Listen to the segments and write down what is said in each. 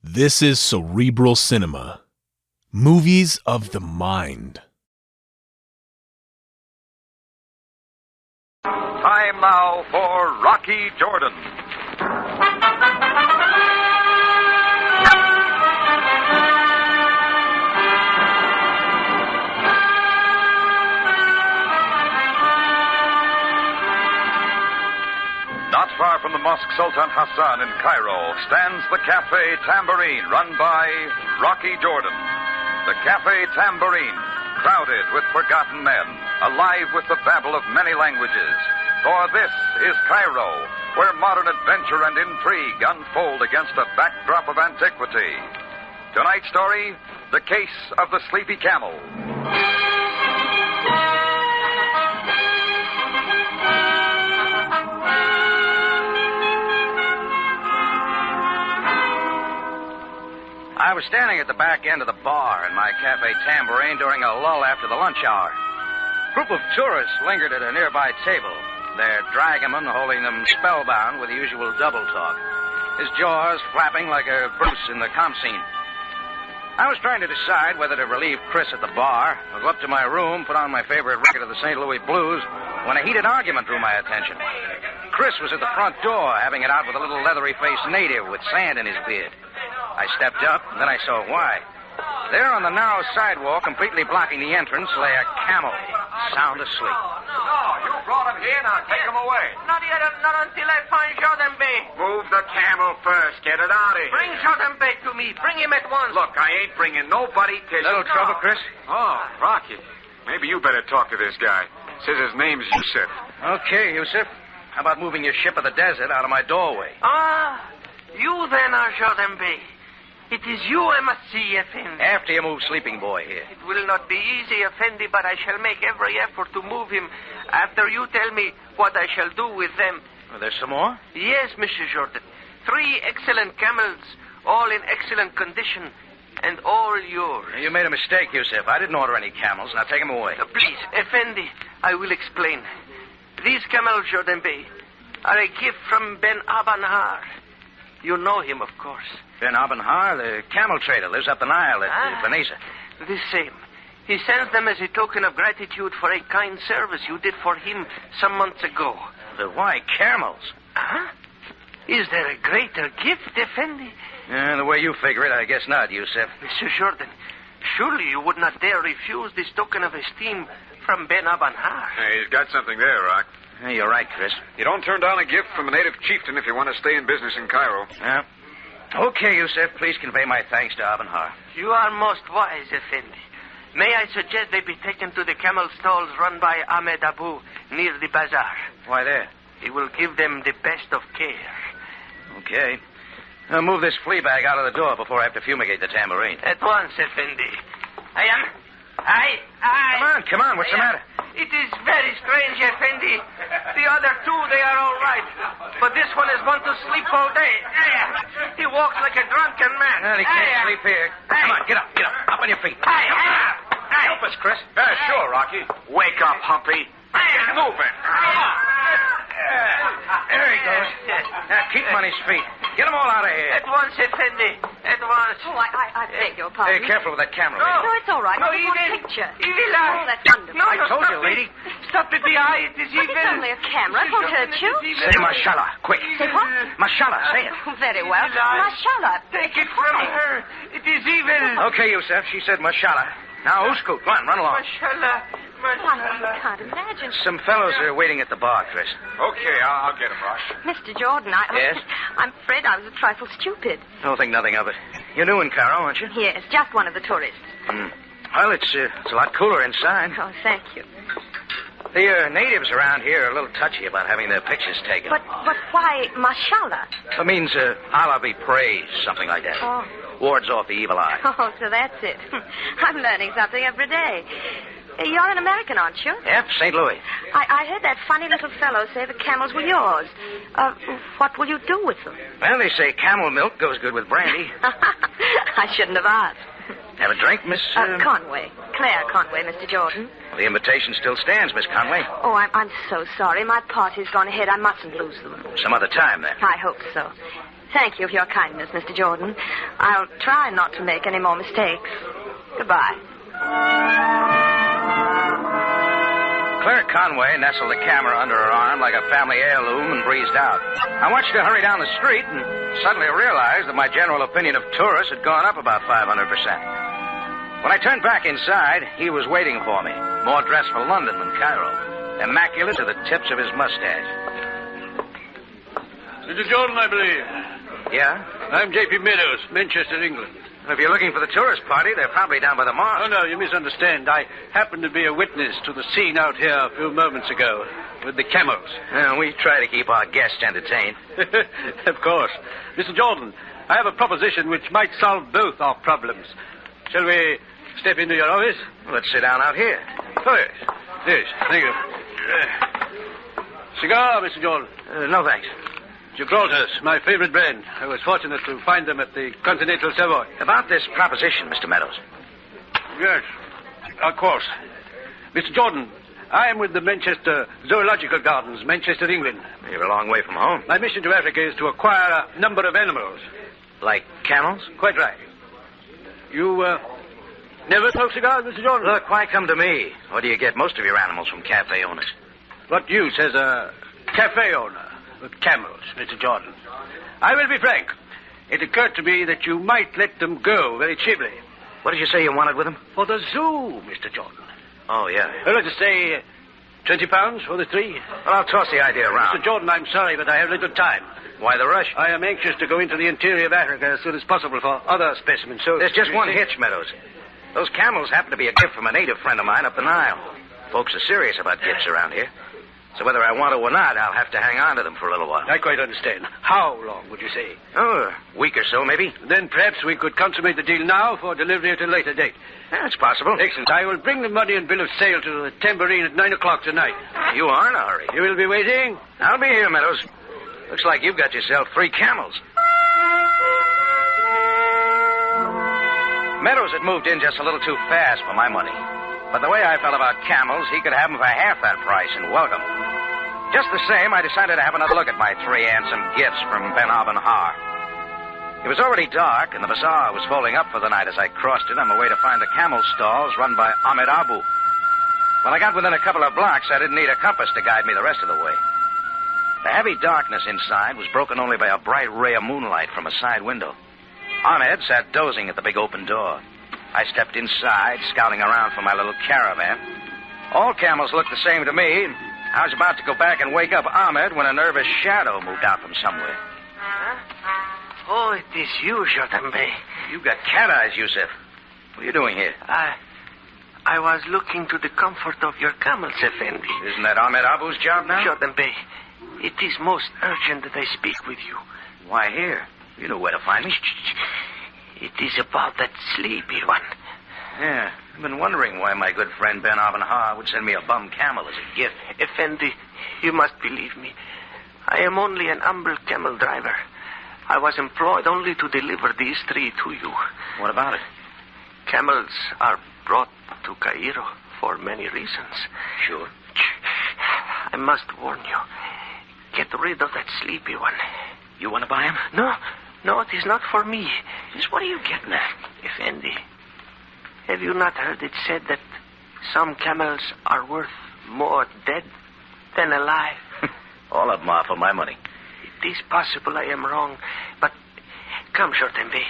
This is Cerebral Cinema. Movies of the mind. Time now for Rocky Jordan. Not far from the Mosque Sultan Hassan in Cairo stands the Cafe Tambourine, run by Rocky Jordan. The Cafe Tambourine, crowded with forgotten men, alive with the babble of many languages. For this is Cairo, where modern adventure and intrigue unfold against a backdrop of antiquity. Tonight's story, The Case of the Sleepy Camel. I was standing at the back end of the bar in my Cafe Tambourine during a lull after the lunch hour. A group of tourists lingered at a nearby table, their dragoman holding them spellbound with the usual double talk, his jaws flapping like a Bruce in the comp scene. I was trying to decide whether to relieve Chris at the bar or go up to my room, put on my favorite record of the St. Louis Blues, when a heated argument drew my attention. Chris was at the front door, having it out with a little leathery-faced native with sand in his beard. I stepped up, and then I saw why. There on the narrow sidewalk, completely blocking the entrance, lay a camel, sound asleep. No, you brought him here, now take him away. Not yet, not until I find Jordan Bay. Move the camel first. Get it out of here. Bring Jordan Bay to me. Bring him at once. Look, I ain't bringing nobody till Little trouble, Chris? Oh, Rocky. Maybe you better talk to this guy. Says his name's Yusuf. Okay, Yusuf. How about moving your ship of the desert out of my doorway? Ah, you then are Jordan Bay. It is you I must see, Effendi. After you move Sleeping Boy here. It will not be easy, Effendi, but I shall make every effort to move him after you tell me what I shall do with them. Oh, there's some more? Yes, Mr. Jordan. 3 excellent camels, all in excellent condition, and all yours. You made a mistake, Yusuf. I didn't order any camels. Now take them away. Please, Effendi, I will explain. These camels, Jordan Bey, are a gift from Ben Abanhar. You know him, of course. Ben Abanhar, the camel trader, lives up the Nile at Vanessa. The same. He sends them as a token of gratitude for a kind service you did for him some months ago. Why camels? Huh? Is there a greater gift, Effendi? The way you figure it, I guess not, Yusuf. Mr. Jordan, surely you would not dare refuse this token of esteem from Ben Abanhar. Hey, he's got something there, Rock. You're right, Chris. You don't turn down a gift from a native chieftain if you want to stay in business in Cairo. Yeah. Okay, Yusuf, please convey my thanks to Abanhar. You are most wise, Effendi. May I suggest they be taken to the camel stalls run by Ahmed Abu near the bazaar? Why there? He will give them the best of care. Okay. I'll move this flea bag out of the door before I have to fumigate the tambourine. At once, Effendi. Come on, what's the matter? It is very strange, Effendi. The other 2, they are all right. But this one is one to sleep all day. He walks like a drunken man. Well, he can't sleep here. Come on, get up. Up on your feet. Help us, Chris. Sure, Rocky. Wake up, Humpy. Move it. There he goes. Now, keep him on his feet. Get them all out of here. At once, Effendi. At once. Oh, I beg your pardon. Hey, careful with that camera. No, it's all right. No, I just want a picture. Evil Oh, that's wonderful. No, I told you, stop lady. Stop it, the eye. It is But evil. it's only a camera. It won't hurt you. Say mashallah, quick. Say what? Mashallah, say it. Oh, very well. Evil eye. Mashallah. Take it from her. It is evil. Okay, Yusuf, she said mashallah. Now, Uskut, go on, run along. Mashallah. I can't imagine. Some fellows are waiting at the bar, Chris. Okay, I'll get him, Rosh. Mr. Jordan, Yes? I'm afraid I was a trifle stupid. Don't think nothing of it. You're new in Cairo, aren't you? Yes, just one of the tourists. Well, it's a lot cooler inside. Oh, thank you. The natives around here are a little touchy about having their pictures taken. But why mashallah? It means Allah be praised, something like that. Oh. Wards off the evil eye. Oh, so that's it. I'm learning something every day. You're an American, aren't you? Yep, St. Louis. I heard that funny little fellow say the camels were yours. What will you do with them? Well, they say camel milk goes good with brandy. I shouldn't have asked. Have a drink, Miss... Conway. Claire Conway, Mr. Jordan. Well, the invitation still stands, Miss Conway. Oh, I'm so sorry. My party's gone ahead. I mustn't lose them. Some other time, then. I hope so. Thank you for your kindness, Mr. Jordan. I'll try not to make any more mistakes. Goodbye. Claire Conway nestled the camera under her arm like a family heirloom and breezed out. I watched her hurry down the street and suddenly realized that my general opinion of tourists had gone up about 500%. When I turned back inside, he was waiting for me, more dressed for London than Cairo, immaculate to the tips of his mustache. Mr. Jordan, I believe. Yeah? I'm J.P. Meadows, Manchester, England. If you're looking for the tourist party, they're probably down by the mosque. Oh, no, you misunderstand. I happened to be a witness to the scene out here a few moments ago with the camels. We try to keep our guests entertained. Of course. Mr. Jordan, I have a proposition which might solve both our problems. Shall we step into your office? Let's sit down out here. Oh, yes. Yes, thank you. Cigar, Mr. Jordan. No, thanks. You brought us my favorite brand. I was fortunate to find them at the Continental Savoy. About this proposition, Mr. Meadows. Yes, of course. Mr. Jordan, I am with the Manchester Zoological Gardens, Manchester, England. You're a long way from home. My mission to Africa is to acquire a number of animals. Like camels? Quite right. You, never smoke cigars, Mr. Jordan? Look, why come to me? Or do you get most of your animals from cafe owners? What use as a cafe owner with camels, Mr. Jordan? I will be frank. It occurred to me that you might let them go very cheaply. What did you say you wanted with them? For the zoo, Mr. Jordan. Oh, yeah. Well, let's say £20 for the three. Well, I'll toss the idea around. Mr. Jordan, I'm sorry, but I have little time. Why the rush? I am anxious to go into the interior of Africa as soon as possible for other specimens, so... There's just one hitch, Meadows. Those camels happen to be a gift from a native friend of mine up the Nile. Folks are serious about gifts around here. So whether I want to or not, I'll have to hang on to them for a little while. I quite understand. How long would you say? Oh, a week or so, maybe. Then perhaps we could consummate the deal now for delivery at a later date. That's possible. Excellent. I will bring the money and bill of sale to the Tambourine at 9 o'clock tonight. You are in a hurry. You will be waiting? I'll be here, Meadows. Looks like you've got yourself 3 camels. Meadows had moved in just a little too fast for my money. But the way I felt about camels, he could have them for half that price and welcome. Just the same, I decided to have another look at my 3 handsome gifts from Ben Aben Har. It was already dark, and the bazaar was folding up for the night as I crossed it on my way to find the camel stalls run by Ahmed Abu. When I got within a couple of blocks, I didn't need a compass to guide me the rest of the way. The heavy darkness inside was broken only by a bright ray of moonlight from a side window. Ahmed sat dozing at the big open door. I stepped inside, scouting around for my little caravan. All camels looked the same to me. I was about to go back and wake up Ahmed when a nervous shadow moved out from somewhere. Huh? Oh, it is you, Jordan Bey. You've got cat eyes, Yusuf. What are you doing here? I was looking to the comfort of your camels, Effendi. Isn't that Ahmed Abu's job now? Jordan Bey, it is most urgent that I speak with you. Why here? You know where to find me. It is about that sleepy one. Yeah, I've been wondering why my good friend Ben Aben Har would send me a bum camel as a gift. Effendi, you must believe me. I am only an humble camel driver. I was employed only to deliver these 3 to you. What about it? Camels are brought to Cairo for many reasons. Sure. I must warn you. Get rid of that sleepy one. You want to buy him? No, it is not for me. Just what are you getting at? Effendi, have you not heard it said that some camels are worth more dead than alive? All of them are for my money. It is possible I am wrong, but come, Jordan Bey.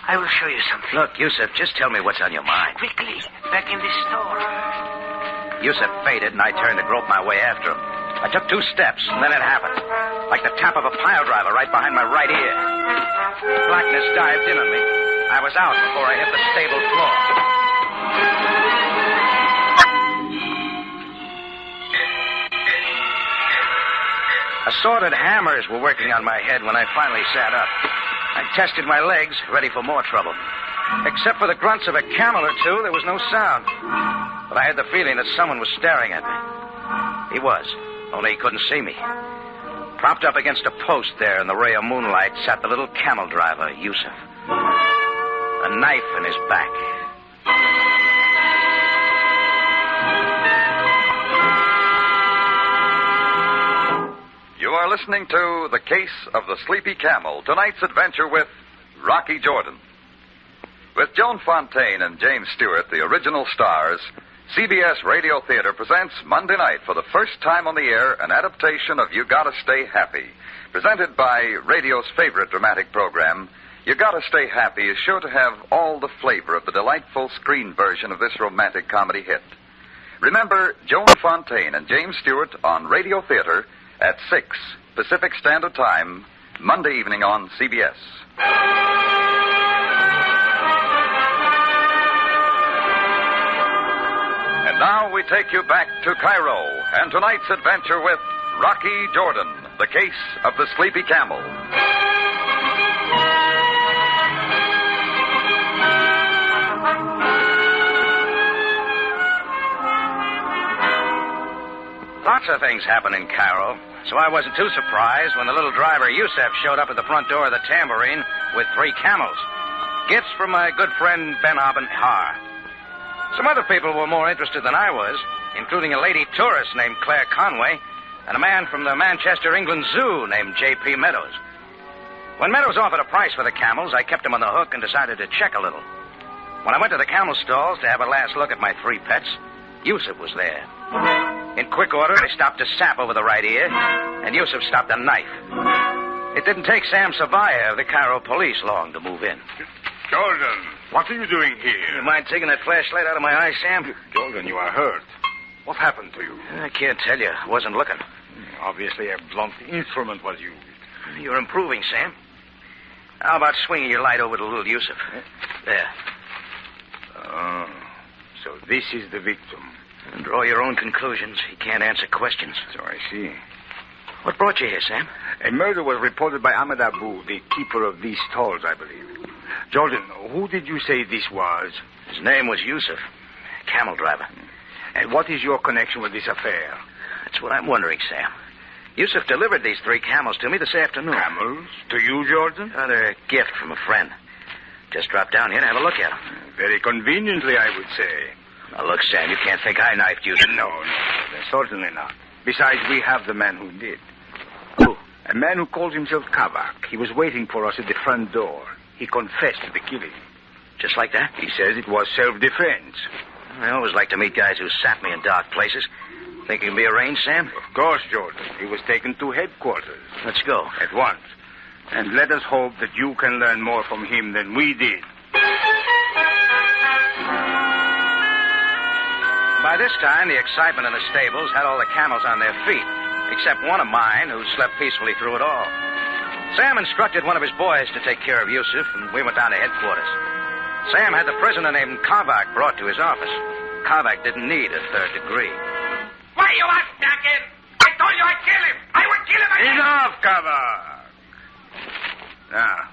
I will show you something. Look, Yusuf, just tell me what's on your mind. Quickly, back in the store. Yusuf faded, and I turned to grope my way after him. I took 2 steps, and then it happened. Like the tap of a pile driver right behind my right ear. The blackness dived in on me. I was out before I hit the stable floor. Assorted hammers were working on my head when I finally sat up. I tested my legs, ready for more trouble. Except for the grunts of a camel or 2, there was no sound. But I had the feeling that someone was staring at me. He was, only he couldn't see me. Propped up against a post there in the ray of moonlight sat the little camel driver, Yusuf. A knife in his back. You are listening to The Case of the Sleepy Camel, tonight's adventure with Rocky Jordan. With Joan Fontaine and James Stewart, the original stars, CBS Radio Theater presents Monday night for the first time on the air an adaptation of You Gotta Stay Happy. Presented by radio's favorite dramatic program, You Gotta Stay Happy is sure to have all the flavor of the delightful screen version of this romantic comedy hit. Remember Joan Fontaine and James Stewart on Radio Theater at 6 Pacific Standard Time, Monday evening on CBS. And now we take you back to Cairo and tonight's adventure with Rocky Jordan, the case of the Sleepy Camel. Lots of things happen in Cairo, so I wasn't too surprised when the little driver Yusef showed up at the front door of the Tambourine with 3 camels. Gifts from my good friend Ben Har. Some other people were more interested than I was, including a lady tourist named Claire Conway and a man from the Manchester, England Zoo named J.P. Meadows. When Meadows offered a price for the camels, I kept him on the hook and decided to check a little. When I went to the camel stalls to have a last look at my 3 pets, Yusef was there. In quick order, I stopped a sap over the right ear, and Yusef stopped a knife. It didn't take Sam Savaya of the Cairo police long to move in. Jordan, what are you doing here? You mind taking that flashlight out of my eye, Sam? Jordan, you are hurt. What happened to you? I can't tell you. I wasn't looking. Obviously, a blunt instrument was used. You're improving, Sam. How about swinging your light over to little Yusef? There. Oh, so this is the victim. And draw your own conclusions. He can't answer questions. So I see. What brought you here, Sam? A murder was reported by Ahmed Abu, the keeper of these stalls, I believe. Jordan, who did you say this was? His name was Yusef, camel driver. And what is your connection with this affair? That's what I'm wondering, Sam. Yusef delivered these 3 camels to me this afternoon. Camels? To you, Jordan? They're a gift from a friend. Just dropped down here to have a look at them. Very conveniently, I would say. Now, look, Sam, you can't think I knifed Yusef. No, certainly not. Besides, we have the man who did. Who? A man who calls himself Kavak. He was waiting for us at the front door. He confessed to the killing. Just like that? He says it was self-defense. I always like to meet guys who sap me in dark places. Think it can be arranged, Sam? Of course, Jordan. He was taken to headquarters. Let's go. At once. And let us hope that you can learn more from him than we did. By this time, the excitement in the stables had all the camels on their feet, except one of mine, who slept peacefully through it all. Sam instructed one of his boys to take care of Yusef, and we went down to headquarters. Sam had the prisoner named Kavak brought to his office. Kavak didn't need a 3rd degree. Why you ask me again? I told you I'd kill him. I would kill him again. Enough, Kavak. Now,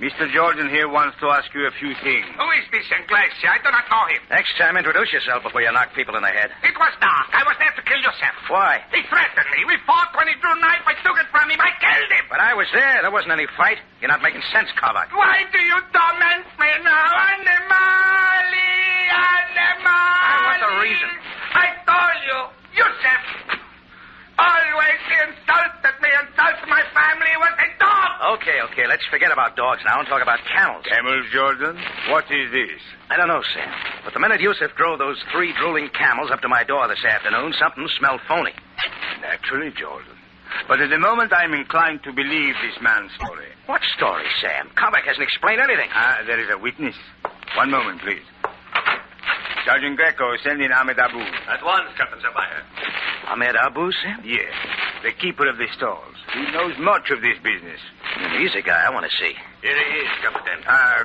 Mr. Jordan here wants to ask you a few things. Who is this Inglese? I do not know him. Next time, introduce yourself before you knock people in the head. It was dark. I was there to kill Yusef. Why? He threatened me. We fought. When he drew a knife, I took it from him. I killed him. But I was there. There wasn't any fight. You're not making sense, Kavak. Why do you torment me now? Animali, animali. I want the reason. I told you, Yusef. Always he insulted me, insulted my family. He was a dog. Okay. Let's forget about dogs now and talk about camels. Camels, Jordan? What is this? I don't know, Sam. But the minute Yusef drove those 3 drooling camels up to my door this afternoon, something smelled phony. Naturally, Jordan. But at the moment, I'm inclined to believe this man's story. What story, Sam? Kavak hasn't explained anything. There is a witness. One moment, please. Sergeant Greco, send in Ahmed Abu. At once, Captain Sabaya. Ahmed Abu, Sam? Yes, the keeper of the stalls. He knows much of this business. He's a guy I want to see. Here he is, Captain.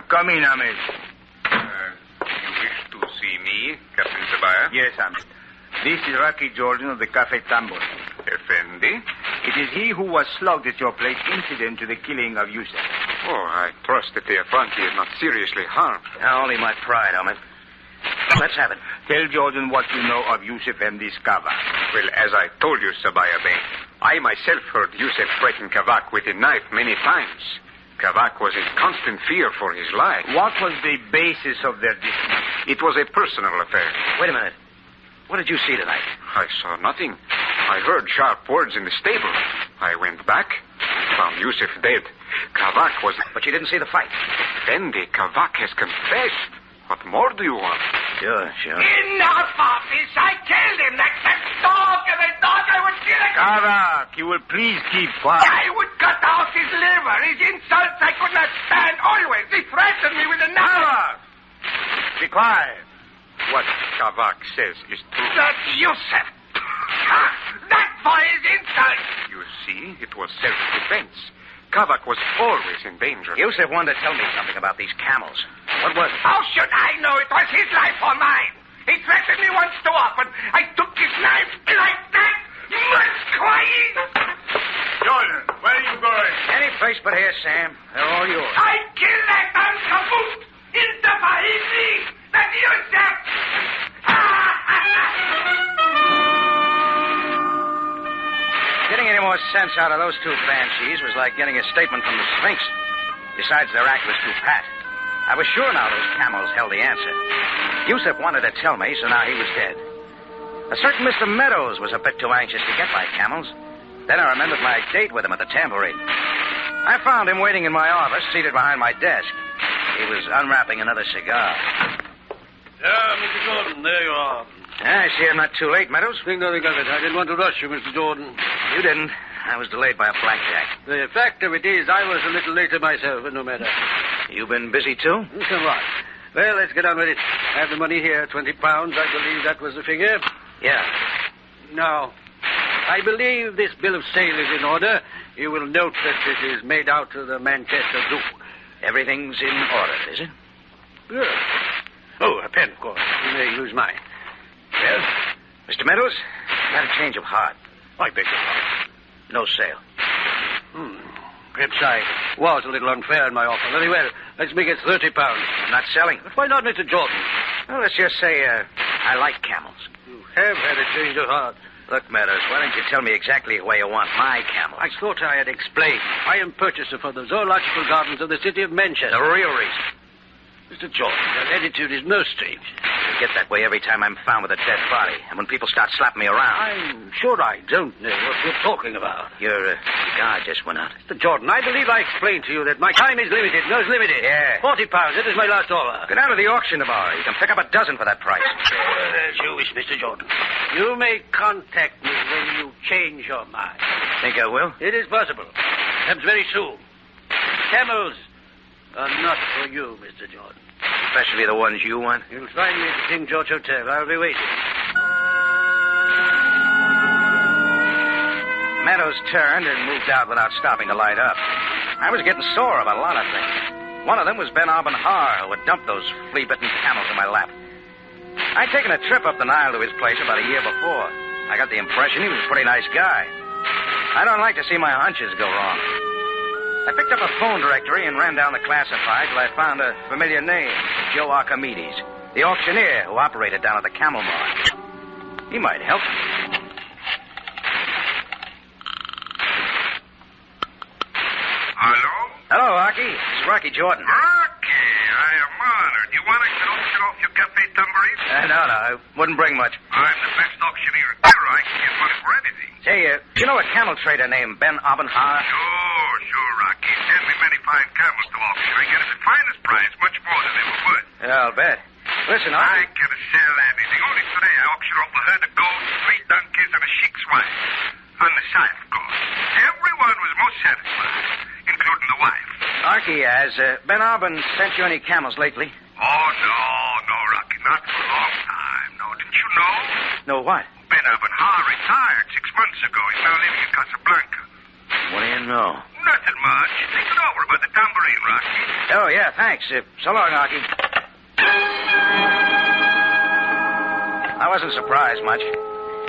Come in, Ahmed. You wish to see me, Captain Sabaya? Yes, Ahmed. This is Rocky Jordan of the Cafe Tambourine. Effendi? It is he who was slugged at your place incident to the killing of Yusef. Oh, I trust that the Effendi is not seriously harmed. Only my pride, Ahmed. Let's have it. Tell Jordan what you know of Yusef and this Kavak. Well, as I told you, Sabaya Bey, I myself heard Yusef threaten Kavak with a knife many times. Kavak was in constant fear for his life. What was the basis of their dispute? It was a personal affair. Wait a minute. What did you see tonight? I saw nothing. I heard sharp words in the stable. I went back, found Yusuf dead. Kavak was... But you didn't see the fight. Effendi, Kavak has confessed. What more do you want? Sure. Enough of this. I killed him like that dog, and I thought I would kill him. Kavak, you will please keep quiet. I would cut off his liver. His insults I could not stand. Always. He threatened me with a knife. Kavak! Be quiet. What Kavak says is true. That Yusuf. That for his insults. You see, it was self-defense. Kavak was always in danger. Yusuf wanted to tell me something about these camels. What was it? How should I know? It was his life or mine. He threatened me once too often. I took his knife like that. Jordan, where are you going? Any place but here, Sam. They're all yours. I killed that Ankabut. Intafahizi. That Yusuf. Getting any more sense out of those two banshees was like getting a statement from the Sphinx. Besides, their act was too pat. I was sure now those camels held the answer. Yusuf wanted to tell me, so now he was dead. A certain Mr. Meadows was a bit too anxious to get my camels. Then I remembered my date with him at the tambourine. I found him waiting in my office, seated behind my desk. He was unwrapping another cigar. Mr. Jordan, there you are. I see I'm not too late, Meadows. Think nothing of it. I didn't want to rush you, Mr. Jordan. You didn't. I was delayed by a blackjack. The fact of it is, I was a little later myself, but no matter. You been busy, too? Somewhat. Well, let's get on with it. I have the money here, £20. I believe that was the figure. Yeah. Now, I believe this bill of sale is in order. You will note that it is made out to the Manchester Zoo. Everything's in order, is it? Good. Oh, a pen, of course. You may use mine. Well, Mr. Meadows, got a change of heart. I beg your pardon. No sale. Perhaps I was a little unfair in my offer. Very well. Let's make it £30. Not selling. But why not, Mr. Jordan? Well, let's just say I like camels. You have had a change of heart. Look, Meadows, why don't you tell me exactly where you want my camels? I thought I had explained. I am purchaser for the zoological gardens of the city of Manchester. The real reason. Mr. Jordan, your attitude is most strange. You get that way every time I'm found with a dead body. And when people start slapping me around. I'm sure I don't know what you're talking about. Your cigar just went out. Mr. Jordan, I believe I explained to you that my time is limited. No, it's limited. Yeah. £40. That is my last offer. Go down to the auction tomorrow. You can pick up a dozen for that price. As you wish, Mr. Jordan. You may contact me when you change your mind. Think I will? It is possible. Perhaps very soon. Camels are not for you, Mr. Jordan. Especially the ones you want? You'll find me at the King George Hotel. I'll be waiting. Meadows turned and moved out without stopping to light up. I was getting sore about a lot of things. One of them was Ben Har, who had dumped those flea-bitten camels in my lap. I'd taken a trip up the Nile to his place about a year before. I got the impression he was a pretty nice guy. I don't like to see my hunches go wrong. I picked up a phone directory and ran down the classified till I found a familiar name, Joe Archimedes, the auctioneer who operated down at the Camel Mart. He might help me. Hello? Hello, Archie. It's Rocky Jordan. Rocky, I am honored. You want to auction off your cafe tambourine? No, I wouldn't bring much. I'm the best auctioneer in Cairo. I can get money for anything. Say, you know a camel trader named Ben Har? Sure, Rocky. Send me many fine camels to auction. I get it the finest price, much more than ever would. Yeah, I'll bet. Listen, I Archie. can sell anything. Only today I auctioned off a herd of goats, 3 donkeys, and a sheik's wife. On the side, of course. Everyone was most satisfied, including the wife. Archie, has Ben Arbin sent you any camels lately? Oh, no, Rocky. Not for a long time. No, didn't you know? No, what? Ben Har retired 6 months ago. He's now living in Casablanca. What do you know? Nothing much. Think it over about the tambourine, Rocky. Oh, yeah, thanks. So long, Archie. I wasn't surprised much.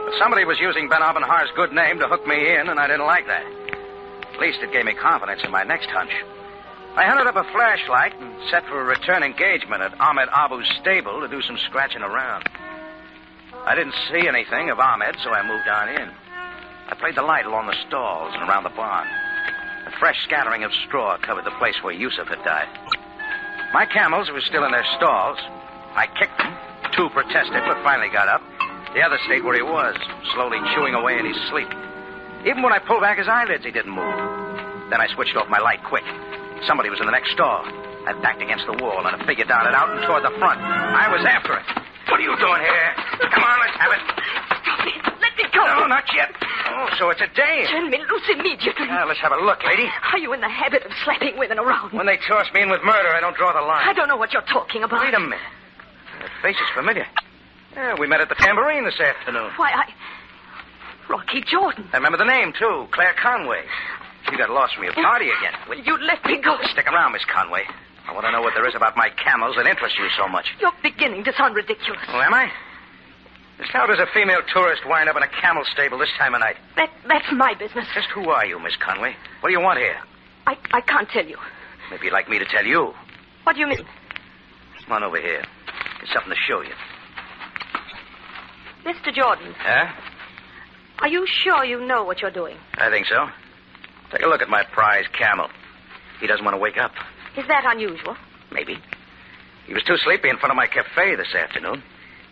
But somebody was using Ben Har's good name to hook me in, and I didn't like that. At least it gave me confidence in my next hunch. I hunted up a flashlight and set for a return engagement at Ahmed Abu's stable to do some scratching around. I didn't see anything of Ahmed, so I moved on in. I played the light along the stalls and around the barn. A fresh scattering of straw covered the place where Yusuf had died. My camels were still in their stalls. I kicked them. 2 protested, but finally got up. The other stayed where he was, slowly chewing away in his sleep. Even when I pulled back his eyelids, he didn't move. Then I switched off my light quick. Somebody was in the next stall. I backed against the wall, and a figure darted out and toward the front. I was after it. What are you doing here? Come on, let's have it. Stop me. Let me go. No, not yet. Oh, so it's a dame. Turn me loose immediately. Let's have a look, lady. Are you in the habit of slapping women around? When they toss me in with murder, I don't draw the line. I don't know what you're talking about. Wait a minute. That face is familiar. Yeah, we met at the Tambourine this afternoon. Why, Rocky Jordan. I remember the name, too. Claire Conway. You got lost from your party again. Will you let me go? Stick around, Miss Conway. I want to know what there is about my camels that interests you so much. You're beginning to sound ridiculous. Oh, am I? Just how does a female tourist wind up in a camel stable this time of night? That's my business. Just who are you, Miss Conway? What do you want here? I can't tell you. Maybe you'd like me to tell you. What do you mean? Come on over here. There's something to show you. Mr. Jordan. Huh? Are you sure you know what you're doing? I think so. Take a look at my prize camel. He doesn't want to wake up. Is that unusual? Maybe. He was too sleepy in front of my cafe this afternoon.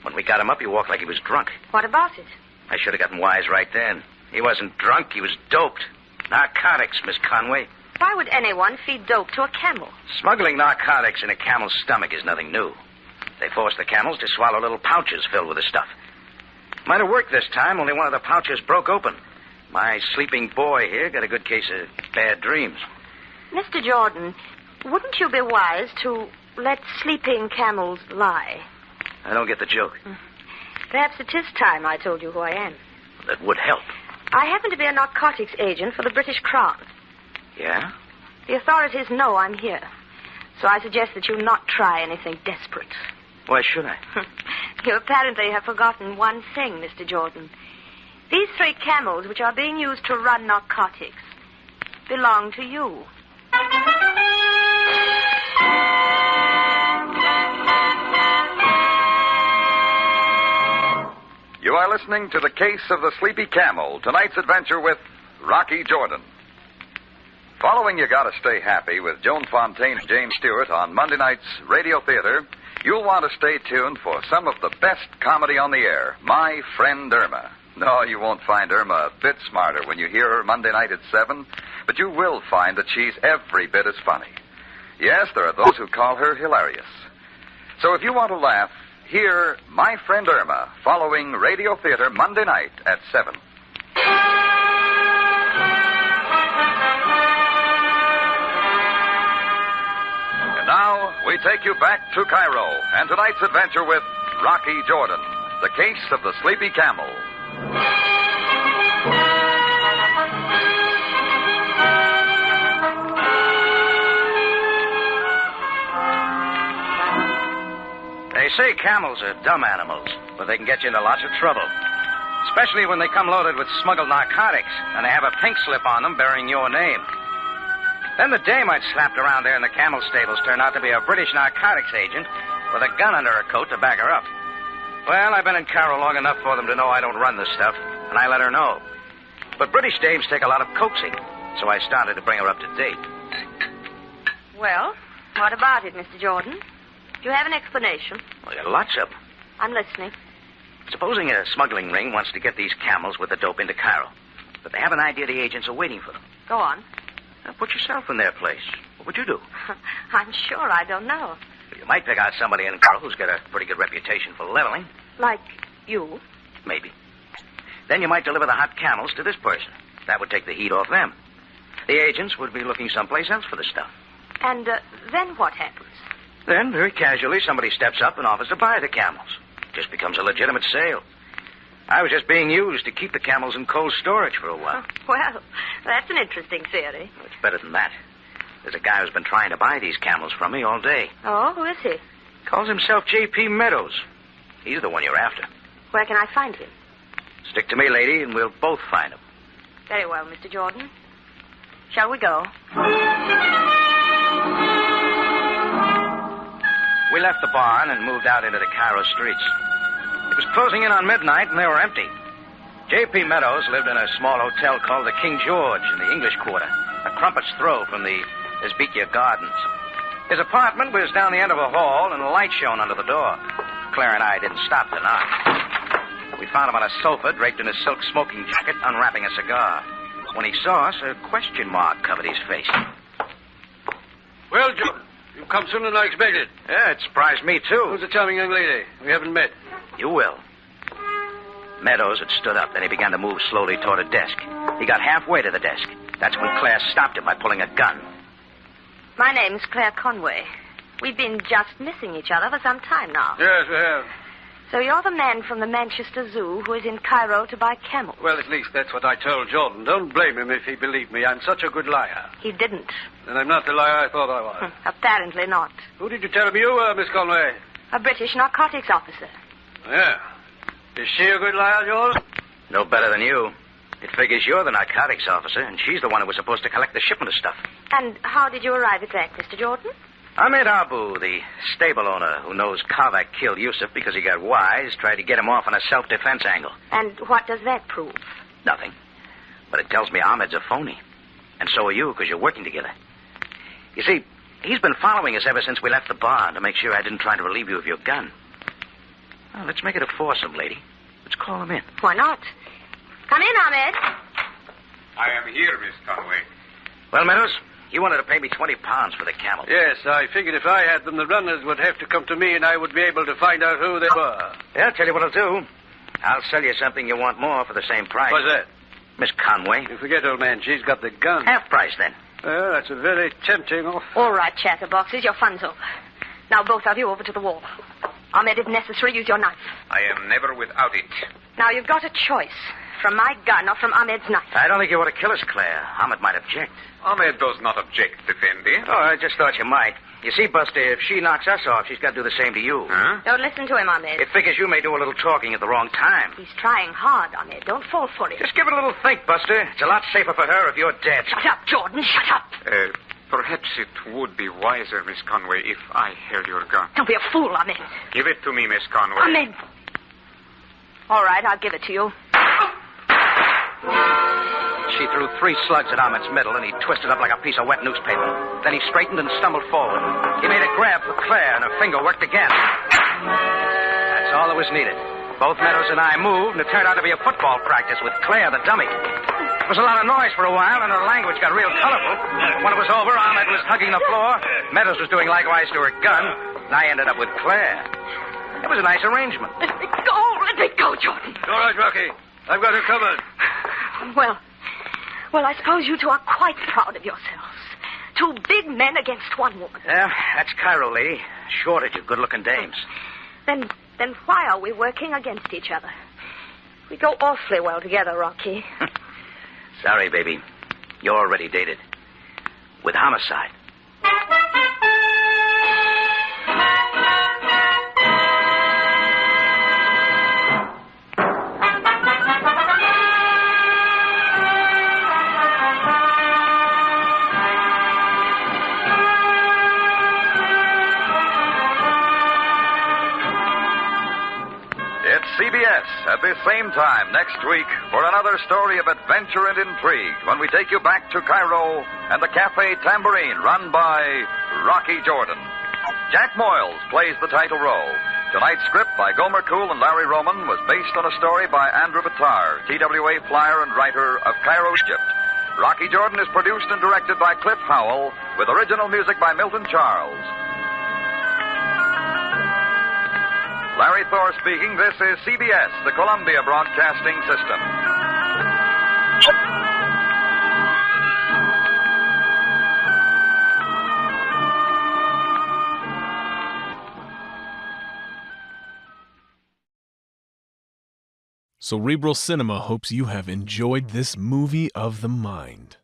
When we got him up, he walked like he was drunk. What about it? I should have gotten wise right then. He wasn't drunk. He was doped. Narcotics, Miss Conway. Why would anyone feed dope to a camel? Smuggling narcotics in a camel's stomach is nothing new. They force the camels to swallow little pouches filled with the stuff. Might have worked this time, only one of the pouches broke open. My sleeping boy here got a good case of bad dreams. Mr. Jordan, wouldn't you be wise to let sleeping camels lie? I don't get the joke. Perhaps it is time I told you who I am. That would help. I happen to be a narcotics agent for the British Crown. Yeah? The authorities know I'm here. So I suggest that you not try anything desperate. Why should I? You apparently have forgotten one thing, Mr. Jordan. These 3 camels, which are being used to run narcotics, belong to you. You are listening to The Case of the Sleepy Camel, tonight's adventure with Rocky Jordan. Following You Gotta Stay Happy with Joan Fontaine and James Stewart on Monday night's Radio Theater, you'll want to stay tuned for some of the best comedy on the air, My Friend Irma. No, you won't find Irma a bit smarter when you hear her Monday night at 7, but you will find that she's every bit as funny. Yes, there are those who call her hilarious. So if you want to laugh, hear My Friend Irma following Radio Theater Monday night at 7. And now, we take you back to Cairo and tonight's adventure with Rocky Jordan, the case of the Sleepy Camel. They say camels are dumb animals, but they can get you into lots of trouble. Especially when they come loaded with smuggled narcotics, and they have a pink slip on them bearing your name. Then the dame I'd slapped around there in the camel stables turned out to be a British narcotics agent with a gun under her coat to back her up. Well, I've been in Cairo long enough for them to know I don't run this stuff, and I let her know. But British dames take a lot of coaxing, so I started to bring her up to date. Well, what about it, Mr. Jordan? Do you have an explanation? Well, you got lots of them. I'm listening. Supposing a smuggling ring wants to get these camels with the dope into Cairo, but they have an idea the agents are waiting for them. Go on. Now, put yourself in their place. What would you do? I'm sure I don't know. You might pick out somebody in Cairo who's got a pretty good reputation for leveling. Like you? Maybe. Then you might deliver the hot camels to this person. That would take the heat off them. The agents would be looking someplace else for the stuff. And then what happens? Then, very casually, somebody steps up and offers to buy the camels. It just becomes a legitimate sale. I was just being used to keep the camels in cold storage for a while. Well, that's an interesting theory. Well, it's better than that. There's a guy who's been trying to buy these camels from me all day. Oh, who is he? Calls himself J.P. Meadows. He's the one you're after. Where can I find him? Stick to me, lady, and we'll both find him. Very well, Mr. Jordan. Shall we go? We left the barn and moved out into the Cairo streets. It was closing in on midnight, and they were empty. J.P. Meadows lived in a small hotel called the King George in the English Quarter, a crumpet's throw from the Esbekia Gardens. His apartment was down the end of a hall, and a light shone under the door. Claire and I didn't stop to knock. We found him on a sofa, draped in a silk smoking jacket, unwrapping a cigar. When he saw us, a question mark covered his face. Well, Jordan, you've come sooner than I expected. Yeah, it surprised me, too. Who's the charming young lady? We haven't met. You will. Meadows had stood up, then he began to move slowly toward a desk. He got halfway to the desk. That's when Claire stopped him by pulling a gun. My name's Claire Conway. We've been just missing each other for some time now. Yes, we have. So you're the man from the Manchester Zoo who is in Cairo to buy camels. Well, at least that's what I told Jordan. Don't blame him if he believed me. I'm such a good liar. He didn't. Then I'm not the liar I thought I was. Apparently not. Who did you tell him you were, Miss Conway? A British narcotics officer. Yeah. Is she a good liar, Jordan? No better than you. It figures you're the narcotics officer, and she's the one who was supposed to collect the shipment of stuff. And how did you arrive at that, Mr. Jordan? Ahmed Abu, the stable owner who knows Kavak killed Yusuf because he got wise, tried to get him off on a self-defense angle. And what does that prove? Nothing. But it tells me Ahmed's a phony. And so are you, because you're working together. You see, he's been following us ever since we left the bar to make sure I didn't try to relieve you of your gun. Well, let's make it a foursome, lady. Let's call him in. Why not? Come in, Ahmed. I am here, Miss Conway. Well, Meadows, you wanted to pay me 20 pounds for the camel. Yes, I figured if I had them, the runners would have to come to me and I would be able to find out who they were. Yeah, I'll tell you what I'll do. I'll sell you something you want more for the same price. What's that? Miss Conway. You forget, old man, she's got the gun. Half price, then. Well, that's a very tempting offer. All right, chatterboxes, your fun's over. Now, both of you over to the wall. Ahmed, if necessary, use your knife. I am never without it. Now, you've got a choice. From my gun or from Ahmed's knife. I don't think you ought to kill us, Claire. Ahmed might object. Ahmed does not object, Effendi. Oh, I just thought you might. You see, Buster, if she knocks us off, she's got to do the same to you. Huh? Don't listen to him, Ahmed. It figures you may do a little talking at the wrong time. He's trying hard, Ahmed. Don't fall for it. Just give it a little think, Buster. It's a lot safer for her if you're dead. Shut up, Jordan. Shut up. Perhaps it would be wiser, Miss Conway, if I held your gun. Don't be a fool, Ahmed. Give it to me, Miss Conway. Ahmed. All right, I'll give it to you. She threw 3 slugs at Ahmed's middle, and he twisted up like a piece of wet newspaper. Then he straightened and stumbled forward. He made a grab for Claire, and her finger worked again. That's all that was needed. Both Meadows and I moved, and it turned out to be a football practice with Claire, the dummy. There was a lot of noise for a while, and her language got real colorful. When it was over, Ahmed was hugging the floor. Meadows was doing likewise to her gun, and I ended up with Claire. It was a nice arrangement. Let me go. Let me go, Jordan. All right, Rocky. I've got her covered. Well, I suppose you two are quite proud of yourselves. 2 big men against 1 woman. Yeah, that's Cairo, lady. Shortage of good-looking dames. Then why are we working against each other? We go awfully well together, Rocky. Sorry, baby. You're already dated. With homicide. CBS at this same time next week for another story of adventure and intrigue when we take you back to Cairo and the Cafe Tambourine run by Rocky Jordan. Jack Moyles plays the title role. Tonight's script by Gomer Cool and Larry Roman was based on a story by Andrew Battar, TWA flyer and writer of Cairo, Egypt. Rocky Jordan is produced and directed by Cliff Howell with original music by Milton Charles. Larry Thor speaking. This is CBS, the Columbia Broadcasting System. Cerebral Cinema hopes you have enjoyed this movie of the mind.